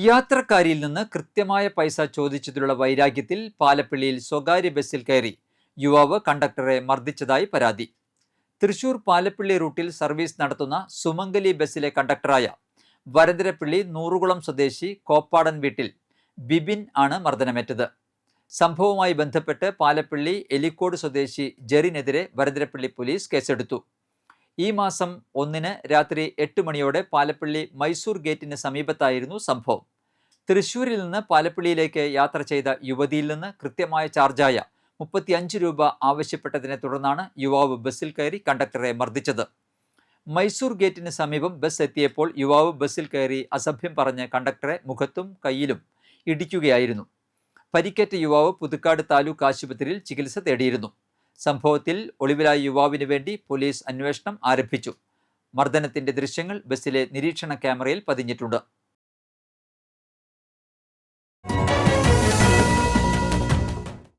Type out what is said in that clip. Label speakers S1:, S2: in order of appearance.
S1: യാത്രക്കാരിൽ നിന്ന് കൃത്യമായ പൈസ ചോദിച്ചതിലുള്ള വൈരാഗ്യത്തിൽ പാലപ്പിള്ളിയിൽ സ്വകാര്യ ബസ്സിൽ കയറി യുവാവ് കണ്ടക്ടറെ മർദ്ദിച്ചതായി പരാതി. തൃശൂർ പാലപ്പിള്ളി റൂട്ടിൽ സർവീസ് നടത്തുന്ന സുമംഗലി ബസ്സിലെ കണ്ടക്ടറായ വരന്തരപ്പിള്ളി നൂറുകുളം സ്വദേശി കോപ്പാടൻ വീട്ടിൽ ബിബിൻ ആണ് മർദ്ദനമേറ്റത്. സംഭവവുമായി ബന്ധപ്പെട്ട് പാലപ്പിള്ളി എലിക്കോട് സ്വദേശി ജെറിനെതിരെ വരന്തരപ്പിള്ളി പോലീസ് കേസെടുത്തു. ഈ മാസം 1 രാത്രി 8 മണിയോടെ പാലപ്പിള്ളി മൈസൂർ ഗേറ്റിന് സമീപത്തായിരുന്നു സംഭവം. തൃശ്ശൂരിൽ നിന്ന് പാലപ്പിള്ളിയിലേക്ക് യാത്ര ചെയ്ത യുവതിയിൽ നിന്ന് കൃത്യമായ ചാർജായ 35 രൂപ ആവശ്യപ്പെട്ടതിനെ തുടർന്നാണ് യുവാവ് ബസ്സിൽ കയറി കണ്ടക്ടറെ മർദ്ദിച്ചത്. മൈസൂർ ഗേറ്റിന് സമീപം ബസ് എത്തിയപ്പോൾ യുവാവ് ബസ്സിൽ കയറി അസഭ്യം പറഞ്ഞ് കണ്ടക്ടറെ മുഖത്തും കയ്യിലും ഇടിക്കുകയായിരുന്നു. പരിക്കേറ്റ യുവാവ് പുതുക്കാട് താലൂക്ക് ആശുപത്രിയിൽ ചികിത്സ തേടിയിരുന്നു. സംഭവത്തിൽ ഒളിവിലായ യുവാവിന് വേണ്ടി പോലീസ് അന്വേഷണം ആരംഭിച്ചു. മർദ്ദനത്തിന്റെ ദൃശ്യങ്ങൾ ബസ്സിലെ നിരീക്ഷണ ക്യാമറയിൽ പതിഞ്ഞിട്ടുണ്ട്.